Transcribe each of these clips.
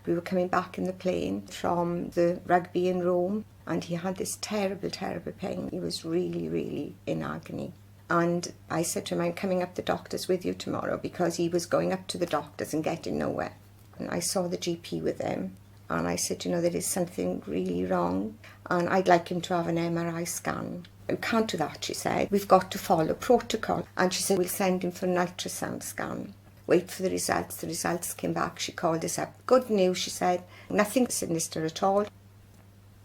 We were coming back in the plane from the rugby in Rome, and he had this terrible, terrible pain. He was really, really in agony. And I said to him, I'm coming up the doctors with you tomorrow, because he was going up to the doctors and getting nowhere. And I saw the GP with him, and I said, there is something really wrong, and I'd like him to have an MRI scan. We can't do that, she said. We've got to follow protocol. And she said, we'll send him for an ultrasound scan. Wait for the results. The results came back. She called us up. Good news, she said. Nothing sinister at all.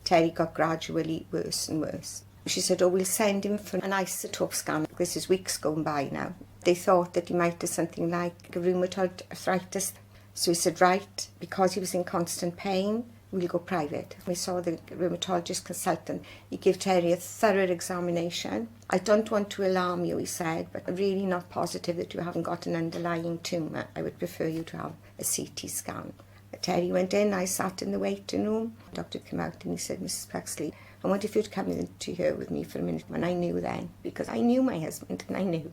Terry got gradually worse and worse. She said, we'll send him for an isotope scan. This is weeks going by now. They thought that he might have something like rheumatoid arthritis. So we said, right, because he was in constant pain, we'll go private. We saw the rheumatologist consultant. He gave Terry a thorough examination. I don't want to alarm you, he said, but I'm really not positive that you haven't got an underlying tumour. I would prefer you to have a CT scan. Terry went in, I sat in the waiting room. The doctor came out and he said, Mrs. Pugsley, I want if you'd come into here with me for a minute. And I knew then, because I knew my husband and I knew.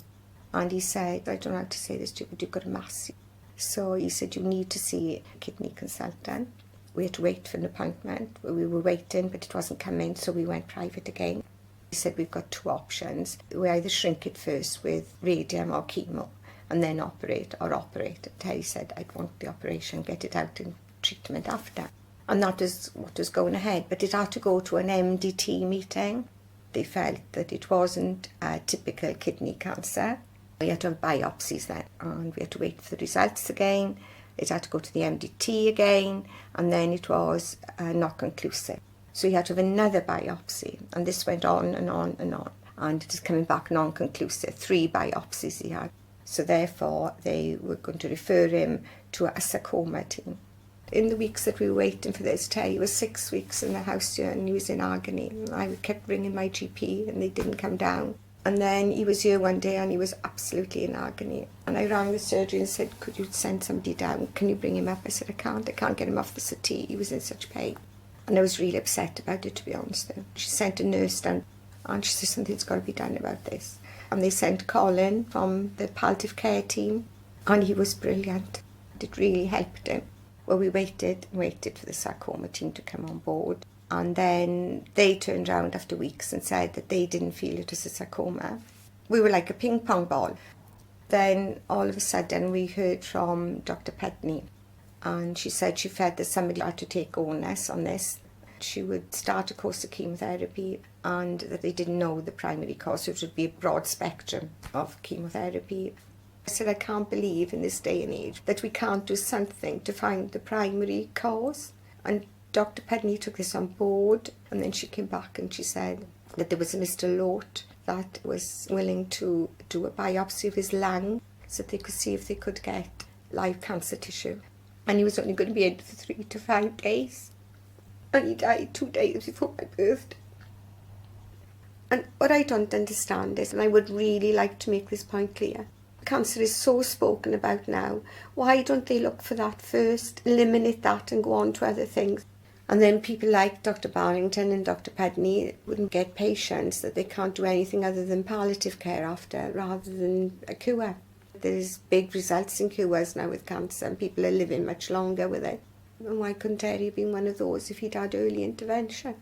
And he said, I don't know how to say this to you, but you've got a mass. So he said, you need to see a kidney consultant. We had to wait for an appointment. We were waiting, but it wasn't coming, so we went private again. He said, we've got two options. We either shrink it first with radium or chemo, and then operate or operate. And Terry said, I'd want the operation, get it out in treatment after. And that was what was going ahead. But it had to go to an MDT meeting. They felt that it wasn't a typical kidney cancer. We had to have biopsies then, and we had to wait for the results again. It had to go to the MDT again, and then it was not conclusive. So he had to have another biopsy, and this went on and on and on. And it is coming back non-conclusive, 3 biopsies he had. So therefore, they were going to refer him to a sarcoma team. In the weeks that we were waiting for this, Terry was 6 weeks in the house here, and he was in agony. I kept ringing my GP, and they didn't come down. And then he was here one day and he was absolutely in agony. And I rang the surgery and said, could you send somebody down? Can you bring him up? I said, I can't get him off the settee. He was in such pain. And I was really upset about it, to be honest. She sent a nurse down and she said, something's got to be done about this. And they sent Colin from the palliative care team, and he was brilliant. It really helped him. Well, we waited for the sarcoma team to come on board. And then they turned around after weeks and said that they didn't feel it was a sarcoma. We were like a ping pong ball. Then all of a sudden we heard from Dr. Pudney, and she said she felt that somebody had to take onus on this. She would start a course of chemotherapy, and that they didn't know the primary cause, so it would be a broad spectrum of chemotherapy. I said, I can't believe in this day and age that we can't do something to find the primary cause. And Dr. Pudney took this on board, and then she came back and she said that there was a Mr. Lort that was willing to do a biopsy of his lung so that they could see if they could get live cancer tissue. And he was only going to be in for 3 to 5 days. And he died 2 days before my birthday. And what I don't understand is, and I would really like to make this point clear, cancer is so spoken about now. Why don't they look for that first, eliminate that and go on to other things? And then people like Dr. Barrington and Dr. Pudney wouldn't get patients that they can't do anything other than palliative care after, rather than a cure. There's big results in cures now with cancer, and people are living much longer with it. And why couldn't Terry have been one of those if he'd had early intervention?